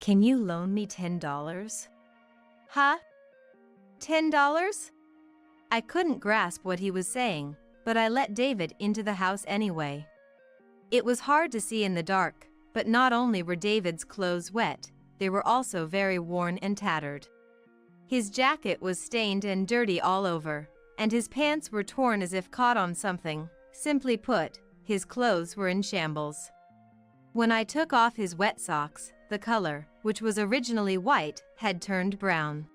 Can you loan me $10? Huh? $10? I couldn't grasp what he was saying, but I let David into the house anyway. It was hard to see in the dark, but not only were David's clothes wet, they were also very worn and tattered. His jacket was stained and dirty all over, and his pants were torn as if caught on something. Simply put, his clothes were in shambles. When I took off his wet socks, the color, which was originally white, had turned brown.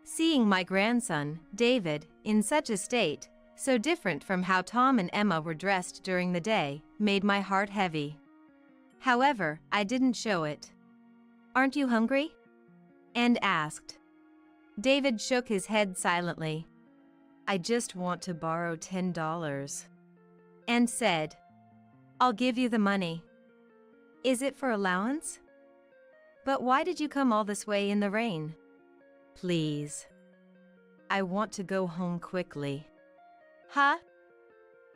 Seeing my grandson, David, in such a state, so different from how Tom and Emma were dressed during the day, made my heart heavy. However, I didn't show it. "Aren't you hungry?" and asked. David shook his head silently. "I just want to borrow $10. And said, "I'll give you the money." "Is it for allowance?" "But why did you come all this way in the rain?" "Please. I want to go home quickly." "Huh?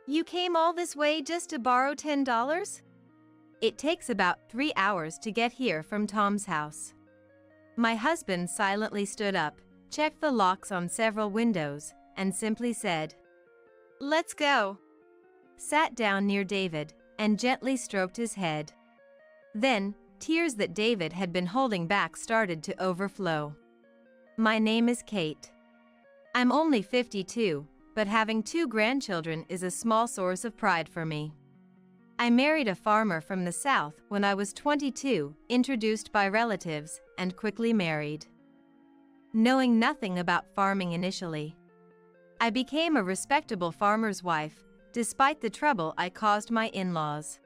You came all this way just to borrow $10? It takes about 3 hours to get here from Tom's house." My husband silently stood up, checked the locks on several windows, and simply said, "Let's go." Sat down near David, and gently stroked his head. Then, tears that David had been holding back started to overflow. My name is Kate. I'm only 52, but having 2 grandchildren is a small source of pride for me. I married a farmer from the South when I was 22, introduced by relatives, and quickly married. Knowing nothing about farming initially, I became a respectable farmer's wife, despite the trouble I caused my in-laws.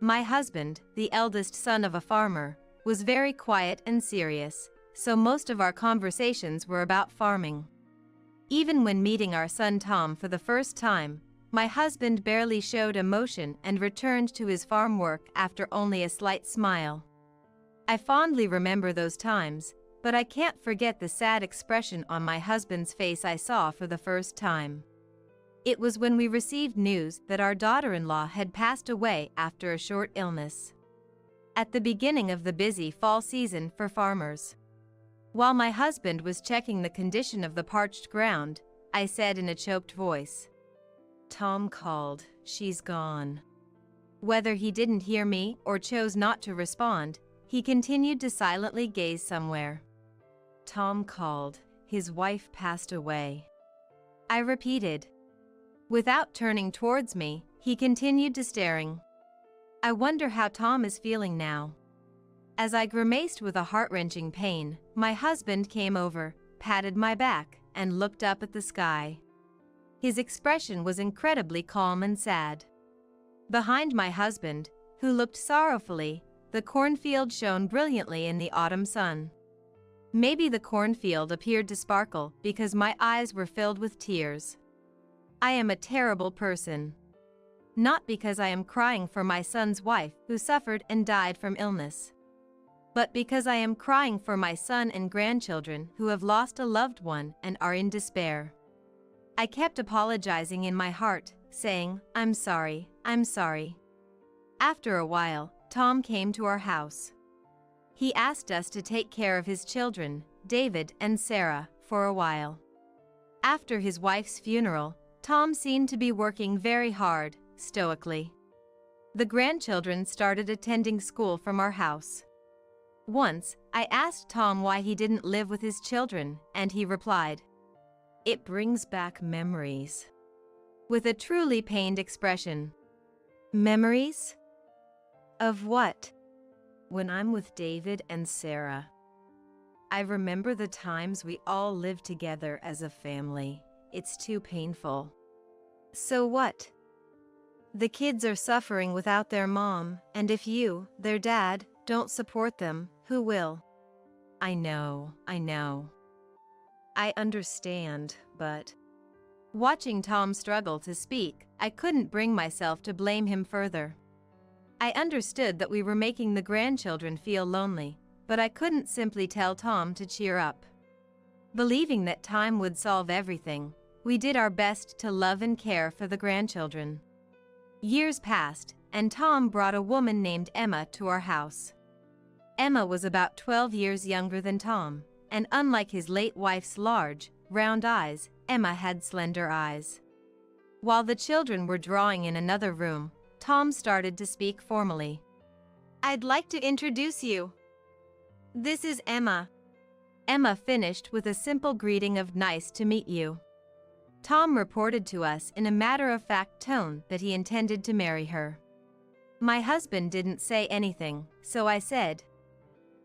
My husband, the eldest son of a farmer, was very quiet and serious, so most of our conversations were about farming. Even when meeting our son Tom for the first time, my husband barely showed emotion and returned to his farm work after only a slight smile. I fondly remember those times, but I can't forget the sad expression on my husband's face I saw for the first time. It was when we received news that our daughter-in-law had passed away after a short illness. At the beginning of the busy fall season for farmers. While my husband was checking the condition of the parched ground, I said in a choked voice, "Tom called, she's gone." Whether he didn't hear me or chose not to respond, he continued to silently gaze somewhere. "Tom called, his wife passed away." I repeated. Without turning towards me, he continued to staring. "I wonder how Tom is feeling now." As I grimaced with a heart-wrenching pain, my husband came over, patted my back, and looked up at the sky. His expression was incredibly calm and sad. Behind my husband, who looked sorrowfully, the cornfield shone brilliantly in the autumn sun. Maybe the cornfield appeared to sparkle because my eyes were filled with tears. I am a terrible person. Not because I am crying for my son's wife who suffered and died from illness, but because I am crying for my son and grandchildren who have lost a loved one and are in despair. I kept apologizing in my heart, saying, I'm sorry. After a while, Tom came to our house. He asked us to take care of his children, David and Sarah, for a while. After his wife's funeral, Tom seemed to be working very hard, stoically. The grandchildren started attending school from our house. Once, I asked Tom why he didn't live with his children, and he replied, "It brings back memories," with a truly pained expression. Memories? Of what? When I'm with David and Sarah. I remember the times we all lived together as a family. It's too painful. So what? The kids are suffering without their mom, and if you, their dad, don't support them, who will? I know. I understand, but... Watching Tom struggle to speak, I couldn't bring myself to blame him further. I understood that we were making the grandchildren feel lonely, but I couldn't simply tell Tom to cheer up. Believing that time would solve everything, we did our best to love and care for the grandchildren. Years passed, and Tom brought a woman named Emma to our house. Emma was about 12 years younger than Tom, and unlike his late wife's large, round eyes, Emma had slender eyes. While the children were drawing in another room, Tom started to speak formally. "I'd like to introduce you. This is Emma." Emma finished with a simple greeting of "nice to meet you." Tom reported to us in a matter-of-fact tone that he intended to marry her. My husband didn't say anything, so I said,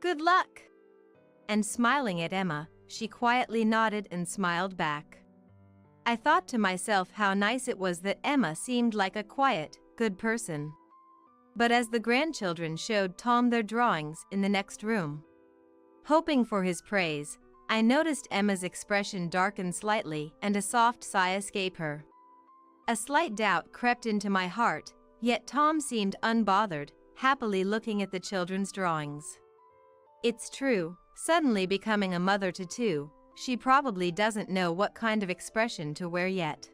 "Good luck." And smiling at Emma, she quietly nodded and smiled back. I thought to myself how nice it was that Emma seemed like a quiet, good person. But as the grandchildren showed Tom their drawings in the next room, hoping for his praise, I noticed Emma's expression darken slightly and a soft sigh escape her. A slight doubt crept into my heart, yet Tom seemed unbothered, happily looking at the children's drawings. It's true, suddenly becoming a mother to two, she probably doesn't know what kind of expression to wear yet.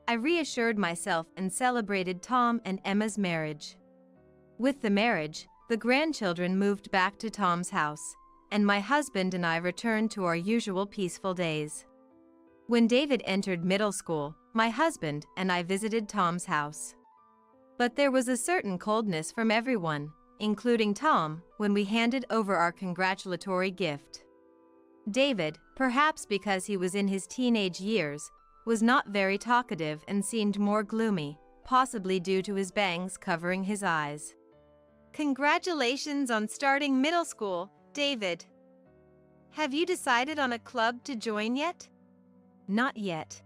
I reassured myself and celebrated Tom and Emma's marriage. With the marriage, the grandchildren moved back to Tom's house, and my husband and I returned to our usual peaceful days. When David entered middle school, my husband and I visited Tom's house. But there was a certain coldness from everyone, including Tom, when we handed over our congratulatory gift. David, perhaps because he was in his teenage years, was not very talkative and seemed more gloomy, possibly due to his bangs covering his eyes. "Congratulations on starting middle school, David. Have you decided on a club to join yet?" "Not yet."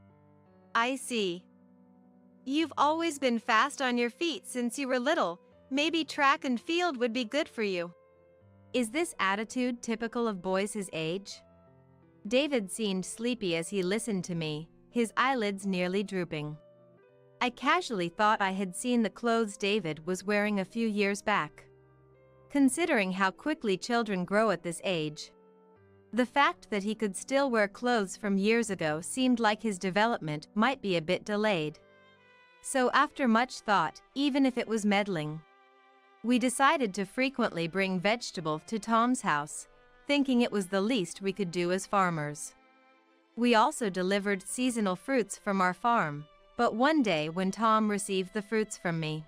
"I see. You've always been fast on your feet since you were little. Maybe track and field would be good for you." Is this attitude typical of boys his age? David seemed sleepy as he listened to me, his eyelids nearly drooping. I casually thought I had seen the clothes David was wearing a few years back. Considering how quickly children grow at this age, the fact that he could still wear clothes from years ago seemed like his development might be a bit delayed. So after much thought, even if it was meddling, we decided to frequently bring vegetables to Tom's house, thinking it was the least we could do as farmers. We also delivered seasonal fruits from our farm, but one day when Tom received the fruits from me,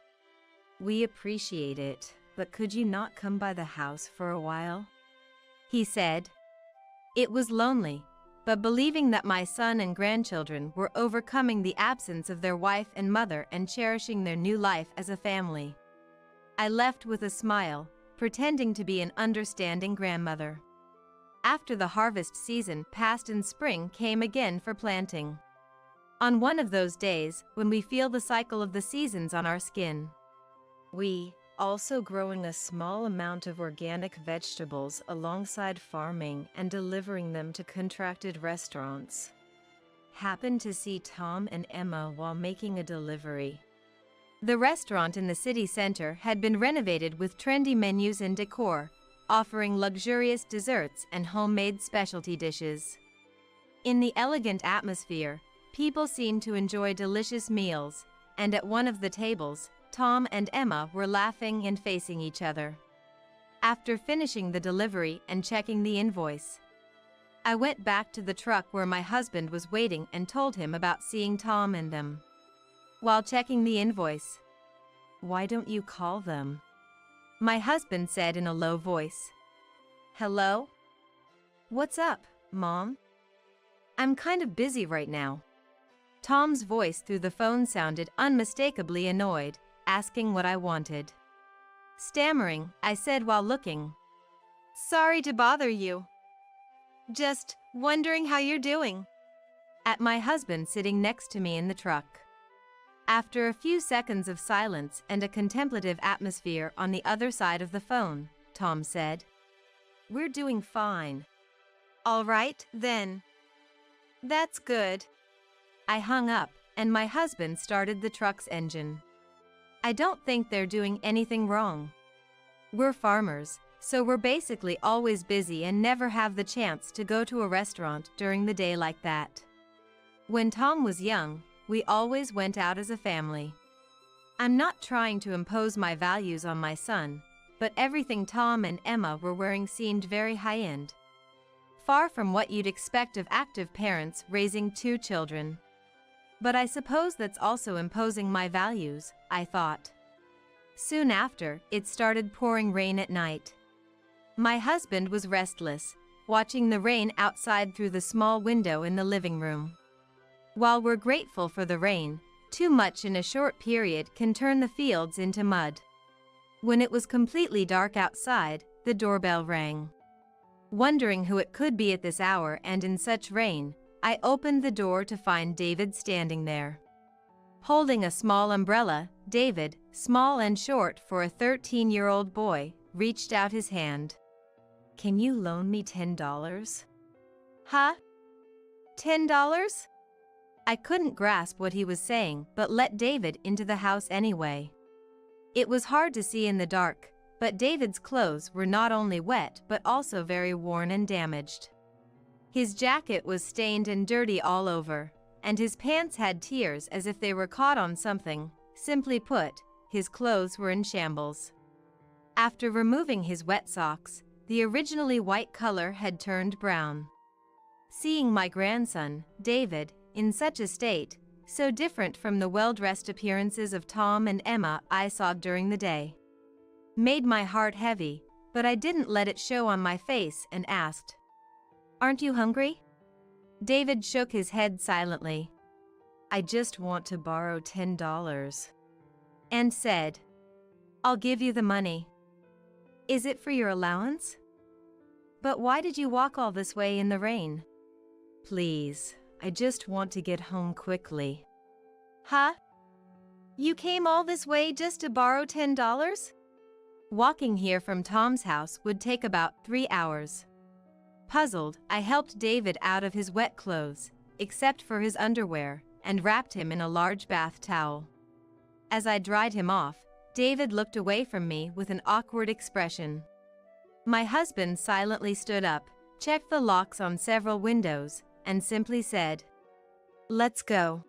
"We appreciate it, but could you not come by the house for a while?" he said. It was lonely, but believing that my son and grandchildren were overcoming the absence of their wife and mother and cherishing their new life as a family, I left with a smile, pretending to be an understanding grandmother. After the harvest season passed and spring came again for planting. On one of those days, when we feel the cycle of the seasons on our skin, we, also growing a small amount of organic vegetables alongside farming and delivering them to contracted restaurants, happened to see Tom and Emma while making a delivery. The restaurant in the city center had been renovated with trendy menus and decor, offering luxurious desserts and homemade specialty dishes. In the elegant atmosphere, people seemed to enjoy delicious meals, and at one of the tables, Tom and Emma were laughing and facing each other. After finishing the delivery and checking the invoice, I went back to the truck where my husband was waiting and told him about seeing Tom and them. While checking the invoice, "Why don't you call them?" my husband said in a low voice. "Hello? What's up, Mom? I'm kind of busy right now." Tom's voice through the phone sounded unmistakably annoyed, asking what I wanted. Stammering, I said while looking, "Sorry to bother you. Just wondering how you're doing," at my husband sitting next to me in the truck. After a few seconds of silence and a contemplative atmosphere on the other side of the phone, Tom said, "We're doing fine." "All right, then. That's good." I hung up, and my husband started the truck's engine. I don't think they're doing anything wrong. We're farmers, so we're basically always busy and never have the chance to go to a restaurant during the day like that. When Tom was young, we always went out as a family. I'm not trying to impose my values on my son, but everything Tom and Emma were wearing seemed very high-end. Far from what you'd expect of active parents raising 2 children. But I suppose that's also imposing my values, I thought. Soon after, it started pouring rain at night. My husband was restless, watching the rain outside through the small window in the living room. While we're grateful for the rain, too much in a short period can turn the fields into mud. When it was completely dark outside, the doorbell rang. Wondering who it could be at this hour and in such rain, I opened the door to find David standing there. Holding a small umbrella, David, small and short for a 13-year-old boy, reached out his hand. "Can you loan me $10? "Huh? $10? I couldn't grasp what he was saying, but let David into the house anyway. It was hard to see in the dark, but David's clothes were not only wet but also very worn and damaged. His jacket was stained and dirty all over, and his pants had tears as if they were caught on something. Simply put, his clothes were in shambles. After removing his wet socks, the originally white color had turned brown. Seeing my grandson, David, in such a state, so different from the well-dressed appearances of Tom and Emma I saw during the day, made my heart heavy, but I didn't let it show on my face and asked, "Aren't you hungry?" David shook his head silently. "I just want to borrow $10. And said, "I'll give you the money." "Is it for your allowance?" "But why did you walk all this way in the rain?" "Please, I just want to get home quickly." "Huh? You came all this way just to borrow $10? Walking here from Tom's house would take about 3 hours. Puzzled, I helped David out of his wet clothes, except for his underwear, and wrapped him in a large bath towel. As I dried him off, David looked away from me with an awkward expression. My husband silently stood up, checked the locks on several windows, and simply said, "Let's go."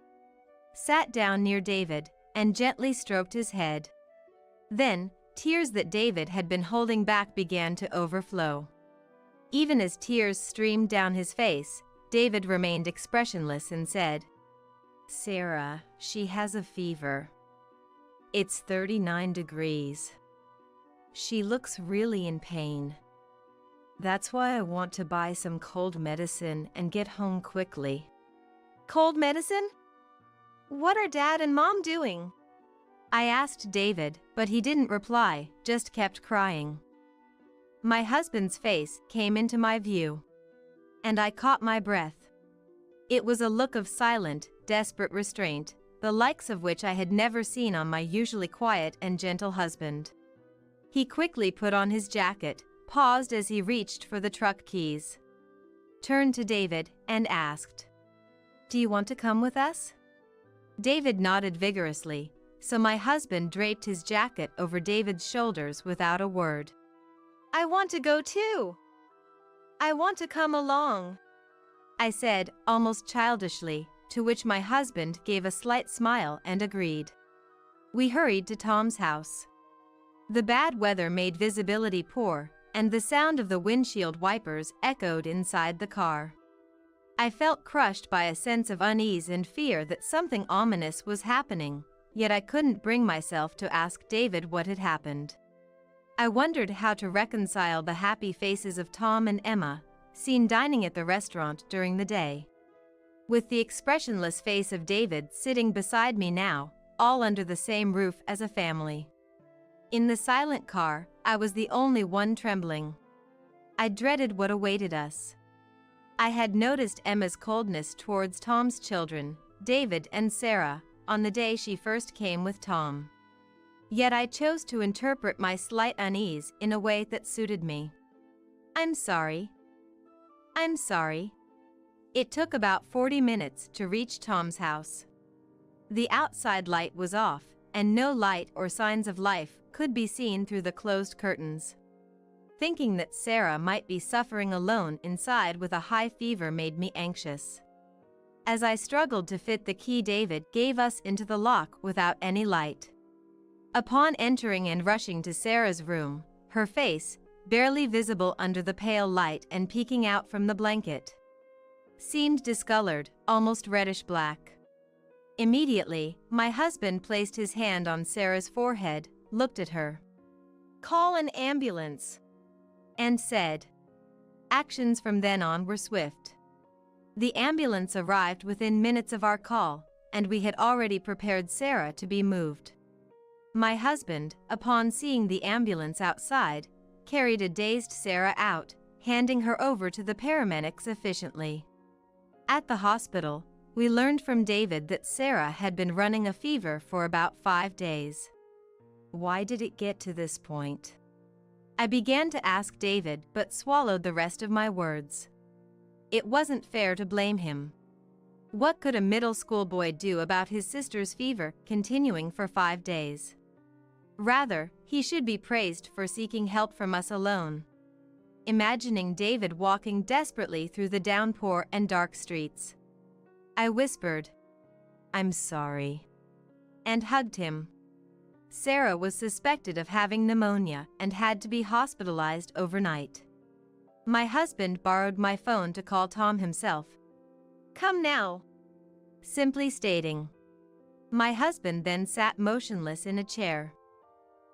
Sat down near David, and gently stroked his head. Then, tears that David had been holding back began to overflow. Even as tears streamed down his face, David remained expressionless and said, "Sarah, she has a fever. It's 39 degrees. She looks really in pain. That's why I want to buy some cold medicine and get home quickly." "Cold medicine? What are Dad and Mom doing?" I asked David, but he didn't reply, just kept crying. My husband's face came into my view, and I caught my breath. It was a look of silent, desperate restraint, the likes of which I had never seen on my usually quiet and gentle husband. He quickly put on his jacket, paused as he reached for the truck keys, turned to David, and asked, "Do you want to come with us?" David nodded vigorously, so my husband draped his jacket over David's shoulders without a word. "I want to go too. I want to come along," I said, almost childishly, to which my husband gave a slight smile and agreed. We hurried to Tom's house. The bad weather made visibility poor, and the sound of the windshield wipers echoed inside the car. I felt crushed by a sense of unease and fear that something ominous was happening, yet I couldn't bring myself to ask David what had happened. I wondered how to reconcile the happy faces of Tom and Emma, seen dining at the restaurant during the day, with the expressionless face of David sitting beside me now, all under the same roof as a family. In the silent car, I was the only one trembling. I dreaded what awaited us. I had noticed Emma's coldness towards Tom's children, David and Sarah, on the day she first came with Tom. Yet I chose to interpret my slight unease in a way that suited me. "I'm sorry. I'm sorry." It took about 40 minutes to reach Tom's house. The outside light was off, and no light or signs of life could be seen through the closed curtains. Thinking that Sarah might be suffering alone inside with a high fever made me anxious. As I struggled to fit the key, David gave us into the lock without any light. Upon entering and rushing to Sarah's room, her face, barely visible under the pale light and peeking out from the blanket, seemed discolored, almost reddish-black. Immediately, my husband placed his hand on Sarah's forehead, looked at her, "Call an ambulance," and said. Actions from then on were swift. The ambulance arrived within minutes of our call, and we had already prepared Sarah to be moved. My husband, upon seeing the ambulance outside, carried a dazed Sarah out, handing her over to the paramedics efficiently. At the hospital, we learned from David that Sarah had been running a fever for about 5 days. Why did it get to this point? I began to ask David but swallowed the rest of my words. It wasn't fair to blame him. What could a middle school boy do about his sister's fever continuing for 5 days? Rather, he should be praised for seeking help from us alone. Imagining David walking desperately through the downpour and dark streets, I whispered, "I'm sorry," and hugged him. Sarah was suspected of having pneumonia and had to be hospitalized overnight. My husband borrowed my phone to call Tom himself. "Come now," simply stating. My husband then sat motionless in a chair,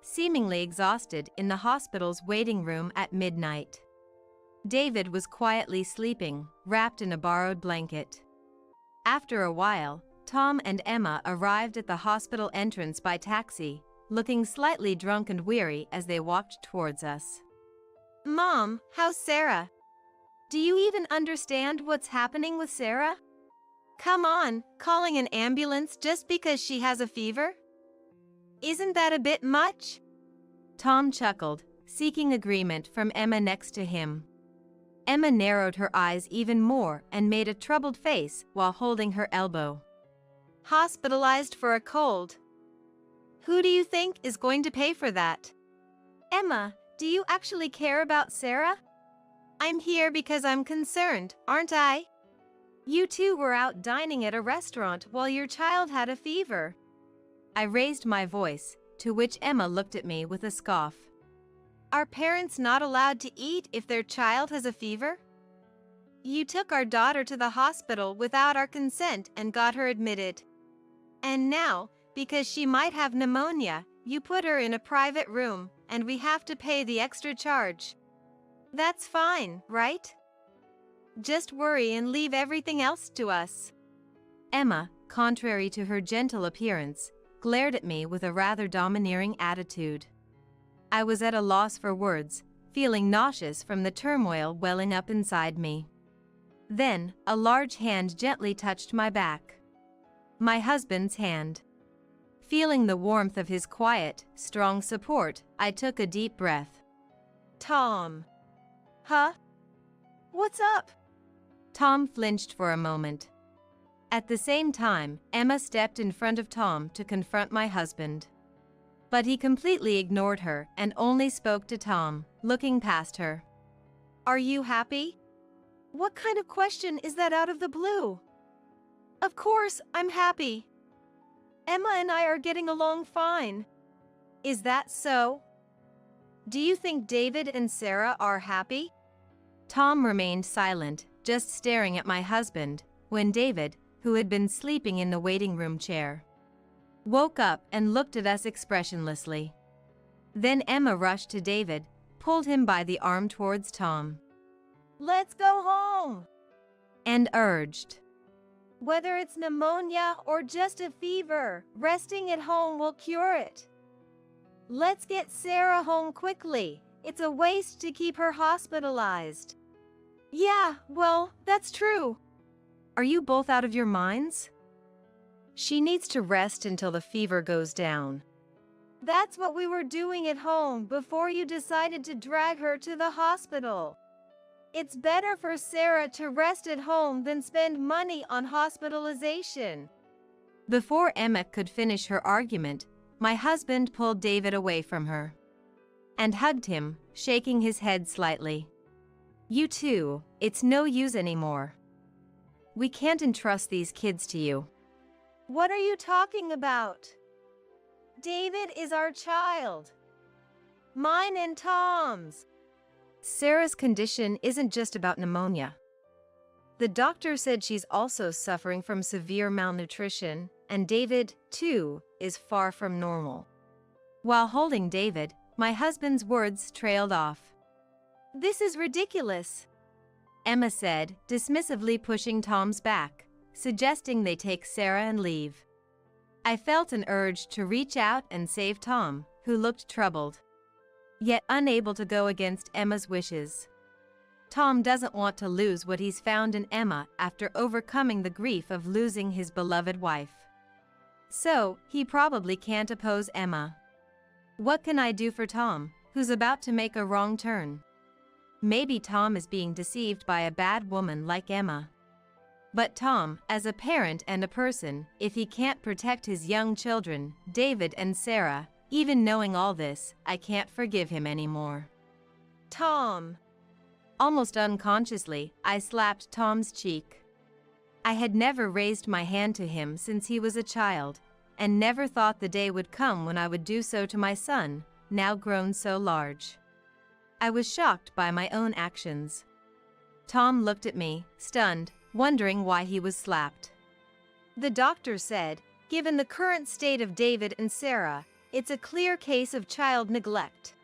seemingly exhausted in the hospital's waiting room at midnight. David was quietly sleeping, wrapped in a borrowed blanket. After a while, Tom and Emma arrived at the hospital entrance by taxi, looking slightly drunk and weary as they walked towards us. "Mom, how's Sarah? Do you even understand what's happening with Sarah? Come on, calling an ambulance just because she has a fever? Isn't that a bit much?" Tom chuckled, seeking agreement from Emma next to him. Emma narrowed her eyes even more and made a troubled face while holding her elbow. "Hospitalized for a cold. Who do you think is going to pay for that? Emma, do you actually care about Sarah? I'm here because I'm concerned, aren't I? You two were out dining at a restaurant while your child had a fever." I raised my voice, to which Emma looked at me with a scoff. "Are parents not allowed to eat if their child has a fever? You took our daughter to the hospital without our consent and got her admitted. And now, because she might have pneumonia, you put her in a private room, and we have to pay the extra charge. That's fine, right? Just worry and leave everything else to us." Emma, contrary to her gentle appearance, glared at me with a rather domineering attitude. I was at a loss for words, feeling nauseous from the turmoil welling up inside me. Then, a large hand gently touched my back. My husband's hand. Feeling the warmth of his quiet, strong support, I took a deep breath. "Tom." "Huh? What's up?" Tom flinched for a moment. At the same time, Emma stepped in front of Tom to confront my husband. But he completely ignored her and only spoke to Tom, looking past her. "Are you happy? What kind of question is that out of the blue? Of course, I'm happy. Emma and I are getting along fine. Is that so? Do you think David and Sarah are happy?" Tom remained silent, just staring at my husband, when David, who had been sleeping in the waiting room chair, woke up and looked at us expressionlessly. Then Emma rushed to David, pulled him by the arm towards Tom. "Let's go home," and urged. "Whether it's pneumonia or just a fever, resting at home will cure it. Let's get Sarah home quickly. It's a waste to keep her hospitalized." "Yeah, well, that's true. Are you both out of your minds? She needs to rest until the fever goes down. That's what we were doing at home before you decided to drag her to the hospital. It's better for Sarah to rest at home than spend money on hospitalization." Before Emma could finish her argument, my husband pulled David away from her and hugged him, shaking his head slightly. "You two, it's no use anymore. We can't entrust these kids to you." "What are you talking about? David is our child. Mine and Tom's. Sarah's condition isn't just about pneumonia. The doctor said she's also suffering from severe malnutrition, and David, too, is far from normal. While holding David, my husband's words trailed off. This is ridiculous, Emma said, dismissively pushing Tom's back, suggesting they take Sarah and leave. I felt an urge to reach out and save Tom, who looked troubled, yet unable to go against Emma's wishes. Tom doesn't want to lose what he's found in Emma after overcoming the grief of losing his beloved wife. So, he probably can't oppose Emma. What can I do for Tom, who's about to make a wrong turn? Maybe Tom is being deceived by a bad woman like Emma. But Tom, as a parent and a person, if he can't protect his young children, David and Sarah, even knowing all this, I can't forgive him anymore. Tom! Almost unconsciously, I slapped Tom's cheek. I had never raised my hand to him since he was a child, and never thought the day would come when I would do so to my son, now grown so large. I was shocked by my own actions. Tom looked at me, stunned, wondering why he was slapped. The doctor said, given the current state of David and Sarah, it's a clear case of child neglect.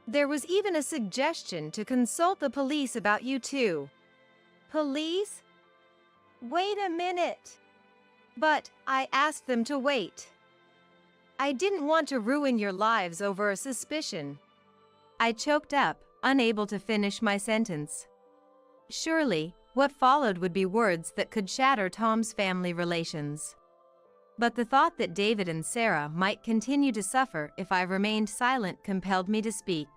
There was even a suggestion to consult the police about you two. Police? Wait a minute. But I asked them to wait. I didn't want to ruin your lives over a suspicion. I choked up, unable to finish my sentence. Surely, what followed would be words that could shatter Tom's family relations. But the thought that David and Sarah might continue to suffer if I remained silent compelled me to speak.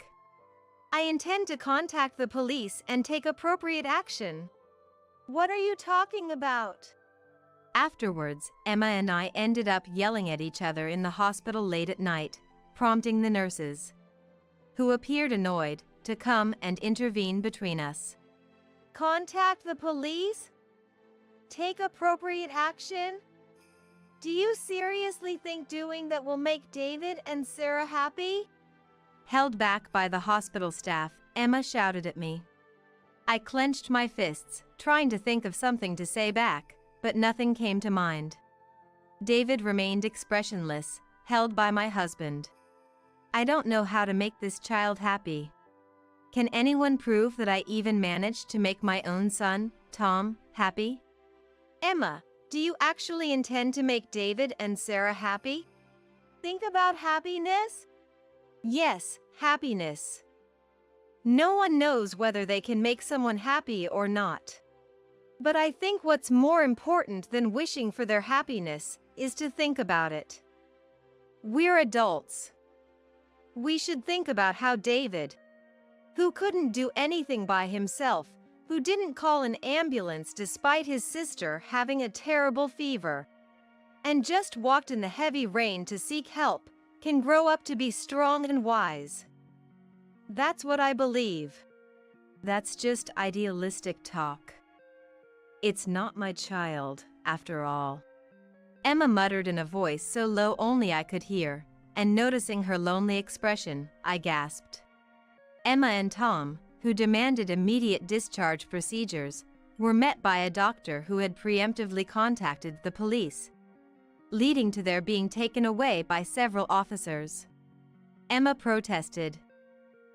I intend to contact the police and take appropriate action. What are you talking about? Afterwards, Emma and I ended up yelling at each other in the hospital late at night, prompting the nurses, who appeared annoyed, to come and intervene between us. Contact the police? Take appropriate action? Do you seriously think doing that will make David and Sarah happy? Held back by the hospital staff, Emma shouted at me. I clenched my fists, trying to think of something to say back, but nothing came to mind. David remained expressionless, held by my husband. I don't know how to make this child happy. Can anyone prove that I even managed to make my own son, Tom, happy? Emma, do you actually intend to make David and Sarah happy? Think about happiness? Yes, happiness. No one knows whether they can make someone happy or not. But I think what's more important than wishing for their happiness is to think about it. We're adults. We should think about how David, who couldn't do anything by himself, who didn't call an ambulance despite his sister having a terrible fever, and just walked in the heavy rain to seek help, can grow up to be strong and wise. That's what I believe. That's just idealistic talk. It's not my child, after all. Emma muttered in a voice so low only I could hear, and noticing her lonely expression, I gasped. Emma and Tom, who demanded immediate discharge procedures, were met by a doctor who had preemptively contacted the police, leading to their being taken away by several officers. Emma protested.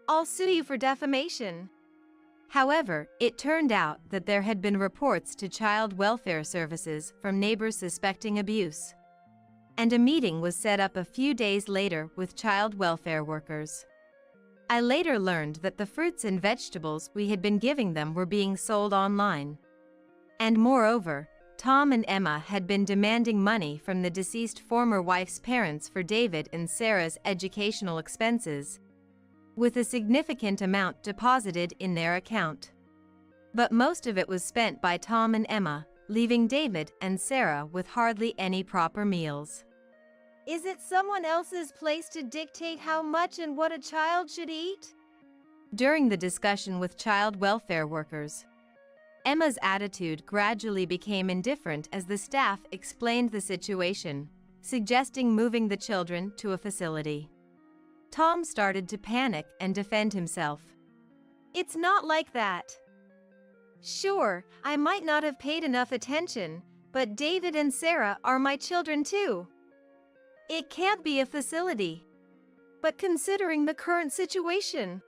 I'll sue you for defamation. However, it turned out that there had been reports to child welfare services from neighbors suspecting abuse, and a meeting was set up a few days later with child welfare workers. I later learned that the fruits and vegetables we had been giving them were being sold online. And moreover, Tom and Emma had been demanding money from the deceased former wife's parents for David and Sarah's educational expenses, with a significant amount deposited in their account. But most of it was spent by Tom and Emma, leaving David and Sarah with hardly any proper meals. Is it someone else's place to dictate how much and what a child should eat? During the discussion with child welfare workers, Emma's attitude gradually became indifferent as the staff explained the situation, suggesting moving the children to a facility. Tom started to panic and defend himself. It's not like that. Sure, I might not have paid enough attention, but David and Sarah are my children too. It can't be a facility. But considering the current situation.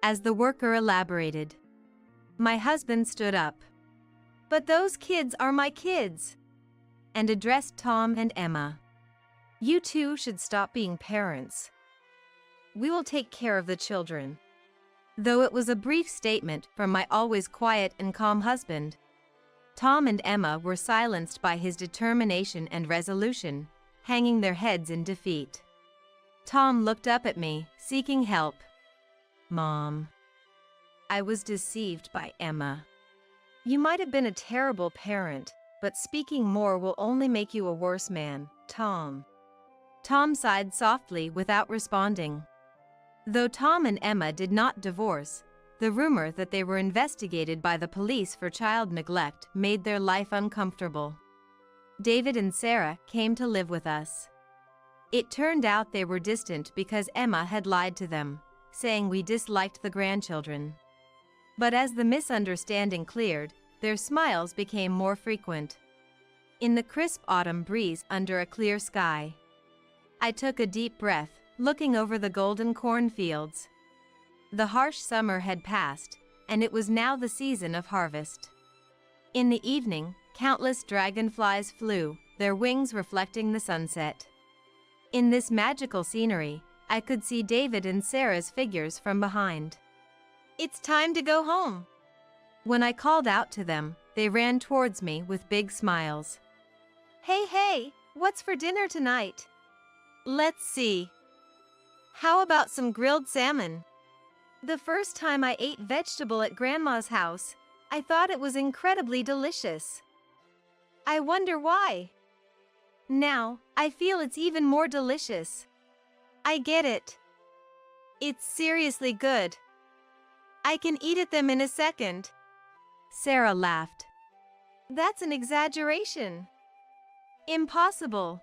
As the worker elaborated, my husband stood up. But those kids are my kids. And addressed Tom and Emma. You two should stop being parents. We will take care of the children. Though it was a brief statement from my always quiet and calm husband, Tom and Emma were silenced by his determination and resolution, hanging their heads in defeat. Tom looked up at me, seeking help. Mom. I was deceived by Emma. You might have been a terrible parent, but speaking more will only make you a worse man, Tom. Tom sighed softly without responding. Though Tom and Emma did not divorce, the rumor that they were investigated by the police for child neglect made their life uncomfortable. David and Sarah came to live with us. It turned out they were distant because Emma had lied to them, saying we disliked the grandchildren. But as the misunderstanding cleared, their smiles became more frequent. In the crisp autumn breeze under a clear sky, I took a deep breath, looking over the golden cornfields. The harsh summer had passed, and it was now the season of harvest. In the evening, countless dragonflies flew, their wings reflecting the sunset. In this magical scenery, I could see David and Sarah's figures from behind. It's time to go home. When I called out to them, they ran towards me with big smiles. Hey, what's for dinner tonight? Let's see. How about some grilled salmon? The first time I ate vegetable at Grandma's house, I thought it was incredibly delicious. I wonder why. Now, I feel it's even more delicious. I get it. It's seriously good. I can eat at them in a second. Sarah laughed. That's an exaggeration. Impossible.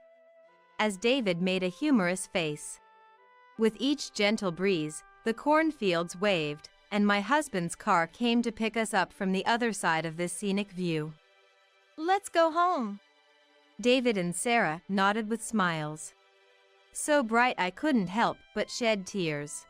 As David made a humorous face. With each gentle breeze, the cornfields waved, and my husband's car came to pick us up from the other side of this scenic view. Let's go home. David and Sarah nodded with smiles. So bright I couldn't help but shed tears.